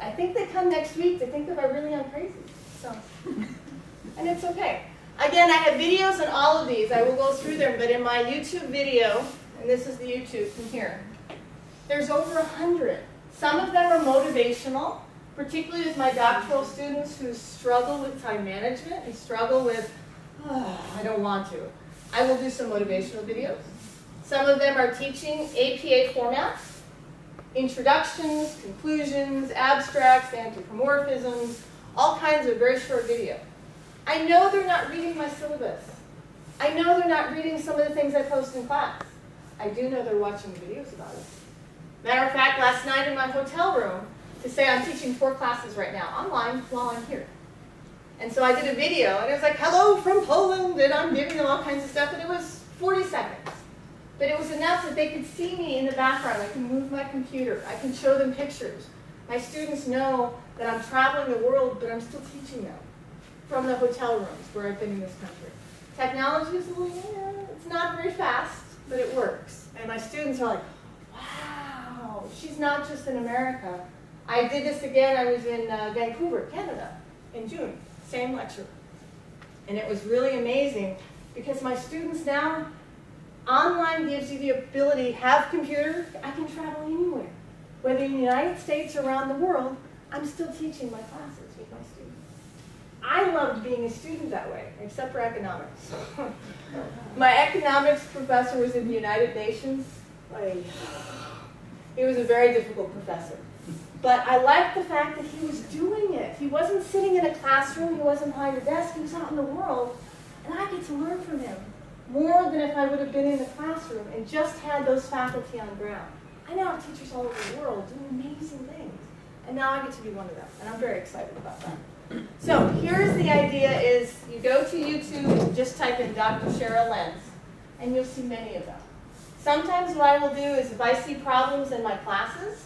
I think they come next week. They think that I really am crazy. So, and it's okay. Again, I have videos on all of these. I will go through them, but in my YouTube video, and this is the YouTube from here, there's over 100. Some of them are motivational, particularly with my doctoral students who struggle with time management and struggle with, I don't want to. I will do some motivational videos. Some of them are teaching APA formats, introductions, conclusions, abstracts, anthropomorphisms, all kinds of very short video. I know they're not reading my syllabus. I know they're not reading some of the things I post in class. I do know they're watching videos about it. Matter of fact, last night in my hotel room, to say I'm teaching 4 classes right now online while I'm here. And so I did a video, and it was like, hello from Poland, and I'm giving them all kinds of stuff, and it was 40 seconds. But it was enough that they could see me in the background. I can move my computer. I can show them pictures. My students know that I'm traveling the world, but I'm still teaching them from the hotel rooms where I've been in this country. Technology is a little, it's not very fast, but it works. And my students are like, wow, she's not just in America. I did this again. I was in Vancouver, Canada, in June. Same lecture. And it was really amazing because my students now, online gives you the ability, have computer, I can travel anywhere. Whether in the United States or around the world, I'm still teaching my classes with my students. I loved being a student that way, except for economics. My economics professor was in the United Nations. He was a very difficult professor. But I liked the fact that he was doing it. He wasn't sitting in a classroom, he wasn't behind a desk, he was out in the world, and I get to learn from him more than if I would have been in the classroom and just had those faculty on ground. I now have teachers all over the world doing amazing things, and now I get to be one of them, and I'm very excited about that. So here's the idea is you go to YouTube, just type in Dr. Cheryl Lentz, and you'll see many of them. Sometimes what I will do is if I see problems in my classes,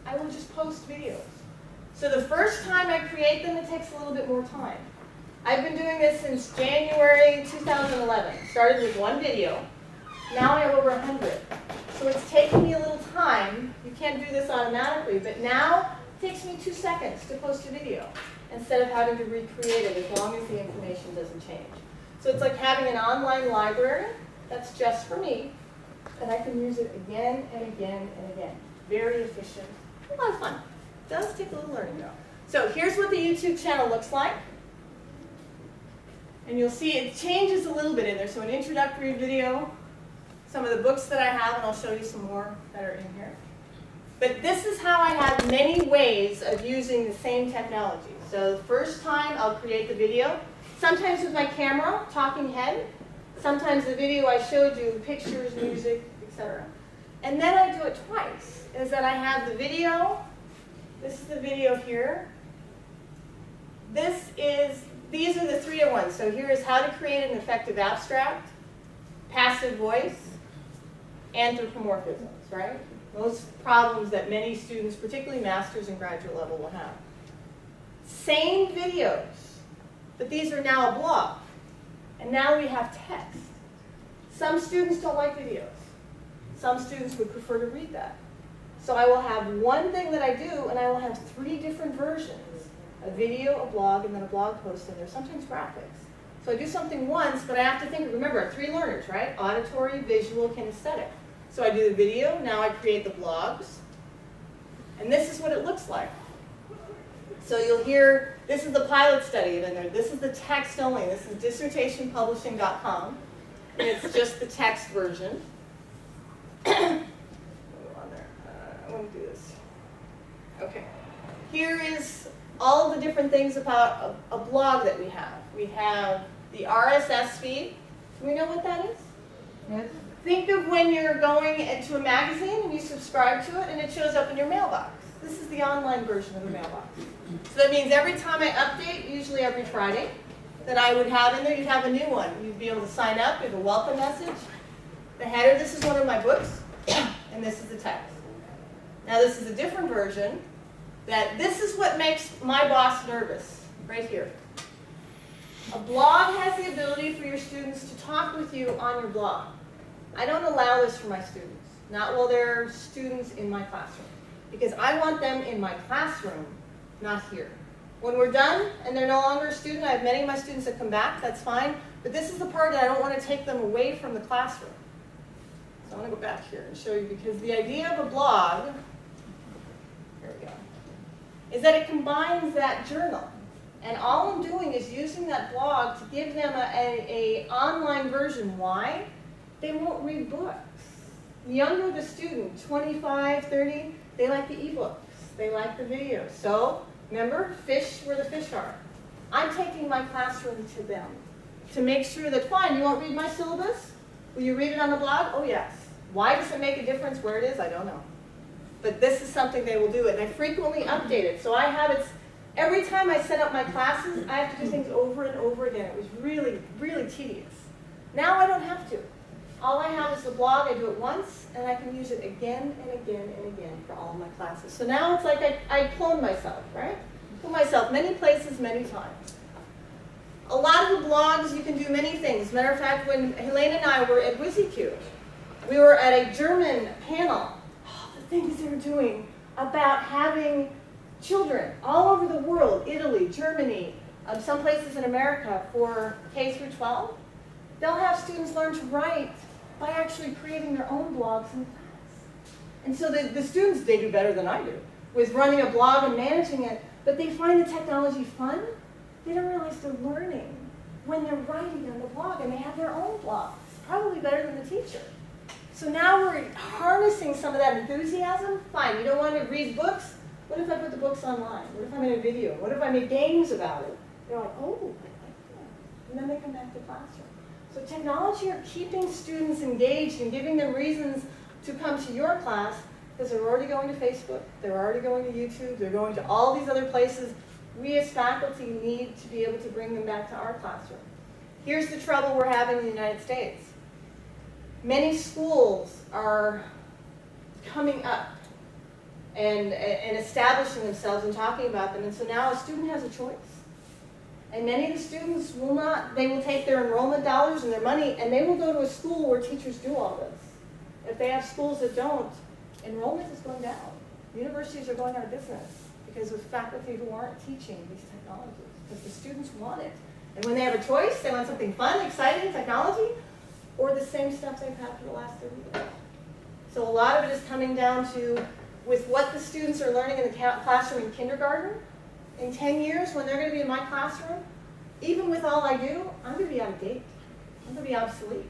I will just post videos. So the first time I create them, it takes a little bit more time. I've been doing this since January 2011. Started with 1 video. Now I have over 100. So it's taking me a little time. You can't do this automatically, but now it takes me 2 seconds to post a video instead of having to recreate it as long as the information doesn't change. So it's like having an online library that's just for me, and I can use it again and again and again. Very efficient. A lot of fun. It does take a little learning though. So here's what the YouTube channel looks like. And you'll see it changes a little bit in there. So an introductory video, some of the books that I have, and I'll show you some more that are in here. But this is how I have many ways of using the same technology. So the first time I'll create the video, sometimes with my camera, talking head, sometimes the video I showed you, pictures, music, etc. And then I do it twice, is that I have the video, this is the video here. These are the 3-in-1. So here is how to create an effective abstract, passive voice, anthropomorphisms, right? Those problems that many students, particularly master's and graduate level, will have. Same videos, but these are now a blog. And now we have text. Some students don't like videos. Some students would prefer to read that. So I will have one thing that I do, and I will have 3 different versions. A video, a blog, and then a blog post in there, sometimes graphics. So I do something once, but I have to think, remember, I have 3 learners, right? Auditory, visual, kinesthetic. So I do the video, now I create the blogs, and this is what it looks like. So you'll hear, this is the pilot study in there, this is the text only, this is dissertationpublishing.com, and it's just the text version. I want to do this. Okay. Here is all of the different things about a blog that we have. We have the RSS feed. Do we know what that is? Yes. Think of when you're going into a magazine and you subscribe to it and it shows up in your mailbox. This is the online version of the mailbox. So that means every time I update, usually every Friday, that I would have in there, you'd have a new one. You'd be able to sign up, you have a welcome message. The header, this is one of my books, and this is the text. Now this is a different version. This is what makes my boss nervous, right here. A blog has the ability for your students to talk with you on your blog. I don't allow this for my students, not while they're students in my classroom, because I want them in my classroom not here. When we're done and they're no longer a student, I have many of my students that come back, that's fine. But this is the part that I don't want to take them away from the classroom. So I want to go back here and show you, because the idea of a blog, here we go, is that it combines that journal. And all I'm doing is using that blog to give them a online version. Why? They won't read books. The younger the student, 25, 30, they like the ebooks. They like the videos. So, remember, fish where the fish are. I'm taking my classroom to them to make sure that, fine, you won't read my syllabus? Will you read it on the blog? Oh, yes. Why does it make a difference where it is? I don't know. But this is something they will do, and I frequently update it. So I have it, every time I set up my classes, I have to do things over and over again. It was really, really tedious. Now I don't have to. All I have is the blog. I do it once, and I can use it again and again and again for all of my classes. So now it's like I clone myself, right? Put myself many places, many times. A lot of the blogs, you can do many things. Matter of fact, when Helene and I were at WYSIQ, we were at a German panel. Oh, the things they were doing about having children all over the world, Italy, Germany, some places in America for K through 12. They'll have students learn to write by actually creating their own blogs in class. And so the students, they do better than I do with running a blog and managing it, but they find the technology fun. They don't realize they're learning when they're writing on the blog, and they have their own blogs, probably better than the teacher. So now we're harnessing some of that enthusiasm. Fine, you don't want to read books? What if I put the books online? What if I made a video? What if I made games about it? They're like, oh, I like that. And then they come back to classroom. So technology are keeping students engaged and giving them reasons to come to your class, because they're already going to Facebook, they're already going to YouTube, they're going to all these other places. We as faculty need to be able to bring them back to our classroom. Here's the trouble we're having in the United States. Many schools are coming up and establishing themselves and talking about them, and so now a student has a choice. And many of the students will not, they will take their enrollment dollars and their money, and they will go to a school where teachers do all this. If they have schools that don't, enrollment is going down. Universities are going out of business because of faculty who aren't teaching these technologies, because the students want it. And when they have a choice, they want something fun, exciting, technology, or the same stuff they've had for the last 30 years. So a lot of it is coming down to, with what the students are learning in the classroom in kindergarten, in 10 years, when they're going to be in my classroom, even with all I do, I'm going to be out of date. I'm going to be obsolete.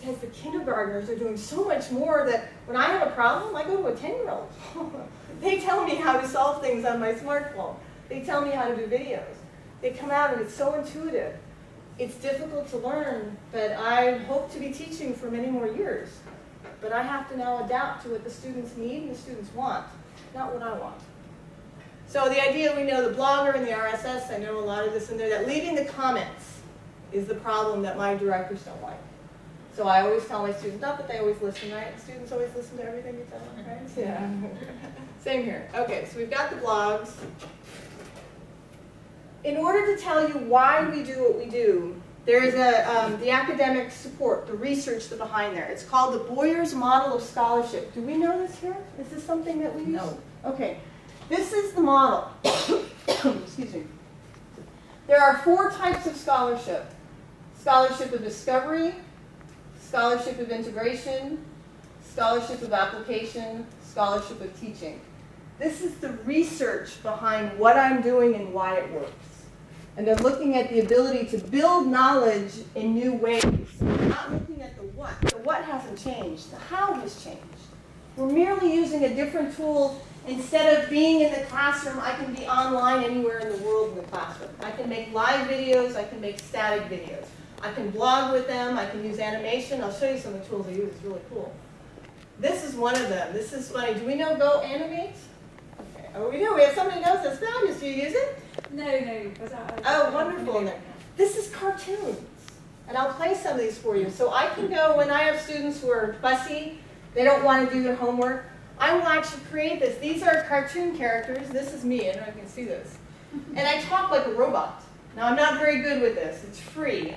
Because the kindergartners are doing so much more that when I have a problem, I go to a 10-year-old. They tell me how to solve things on my smartphone. They tell me how to do videos. They come out and it's so intuitive. It's difficult to learn, but I hope to be teaching for many more years. But I have to now adapt to what the students need and the students want, not what I want. So the idea, we know the blogger and the RSS, I know a lot of this in there, that leaving the comments is the problem that my directors don't like. So I always tell my students, not that they always listen, right? Students always listen to everything you tell them, right? Yeah. Same here. Okay, so we've got the blogs. In order to tell you why we do what we do, there is the academic support, the research behind there. It's called the Boyer's Model of Scholarship. Do we know this here? Is this something that we use? No. Okay. This is the model. Excuse me. There are 4 types of scholarship. Scholarship of discovery, scholarship of integration, scholarship of application, scholarship of teaching. This is the research behind what I'm doing and why it works. And they're looking at the ability to build knowledge in new ways. We're not looking at the what. The what hasn't changed. The how has changed. We're merely using a different tool. Instead of being in the classroom, I can be online anywhere in the world in the classroom. I can make live videos. I can make static videos. I can blog with them. I can use animation. I'll show you some of the tools I use. It's really cool. This is one of them. This is funny. Do we know Go Animate? Okay. Oh, we do. We have somebody who knows this. Fabulous. Do you use it? No. Oh, wonderful. This is cartoons. And I'll play some of these for you. So I can go, when I have students who are fussy, they don't want to do their homework, I will actually create this. These are cartoon characters. This is me. I don't know if you can see this. And I talk like a robot. Now, I'm not very good with this. It's free.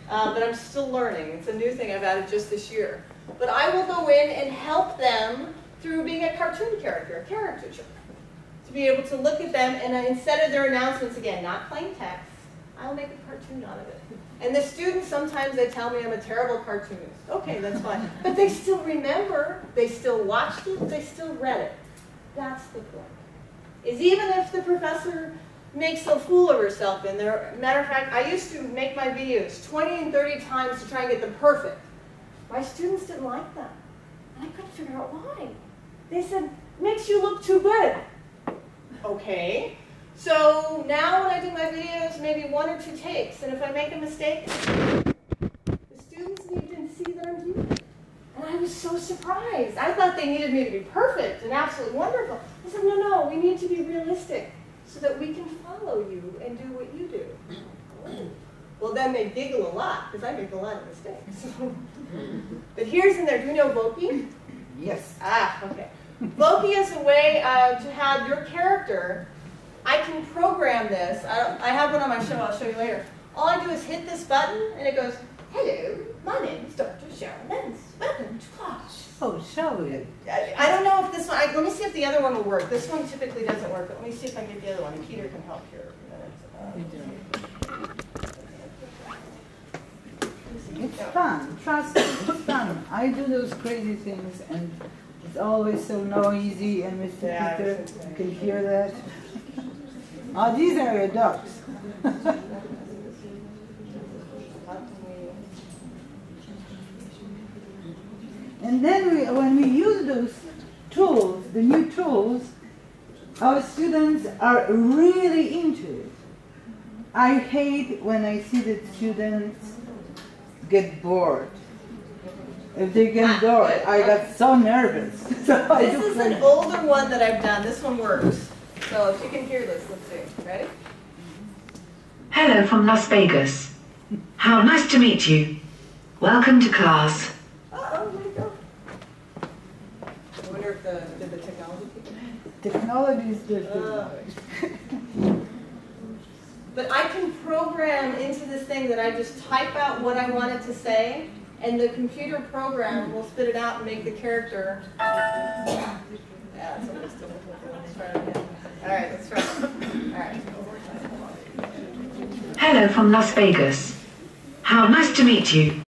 But I'm still learning. It's a new thing I've added just this year. But I will go in and help them through being a cartoon character, a caricature. to be able to look at them, and instead of their announcements, again, not plain text, I'll make a cartoon out of it. And the students, sometimes they tell me I'm a terrible cartoonist. Okay, that's fine. But they still remember, they still watched it, they still read it. That's the point. Is even if the professor makes a fool of herself in there, matter of fact, I used to make my videos 20 and 30 times to try and get them perfect. My students didn't like that. And I couldn't figure out why. They said, makes you look too good. Okay. So now when I do my videos, maybe 1 or 2 takes, and if I make a mistake, the students need to see that I'm doing it. And I was so surprised. I thought they needed me to be perfect and absolutely wonderful. I said, no, we need to be realistic so that we can follow you and do what you do. Well, then they giggle a lot, because I make a lot of mistakes. But here's in there, do you know Voki? Yes. Ah, okay. Voki is a way to have your character. I can program this. I have one on my show. I'll show you later. All I do is hit this button, and it goes, hello, my name is Dr. Cheryl Lentz. Welcome to class. Oh, shall we? I don't know if this one, let me see if the other one will work. This one typically doesn't work, but let me see if I can get the other one. And Peter can help here. It's fun. Trust me, it's fun. I do those crazy things, and it's always so noisy, and Mr. Peter, you can hear that. Oh, these are your dogs. And then when we use those tools, the new tools, our students are really into it. I hate when I see that students get bored. If they get bored, I got so nervous. This is an older one that I've done. This one works. So if you can hear this, let's see. Ready? Hello from Las Vegas. How nice to meet you. Welcome to class. Uh-oh, where'd it go? I wonder if did the technology people? Technology is different. But I can program into this thing that I just type out what I want it to say, and the computer program will spit it out and make the character. Yeah, it's almost still. Let's try it again. All right, let's try it. All right. Hello from Las Vegas. How nice to meet you.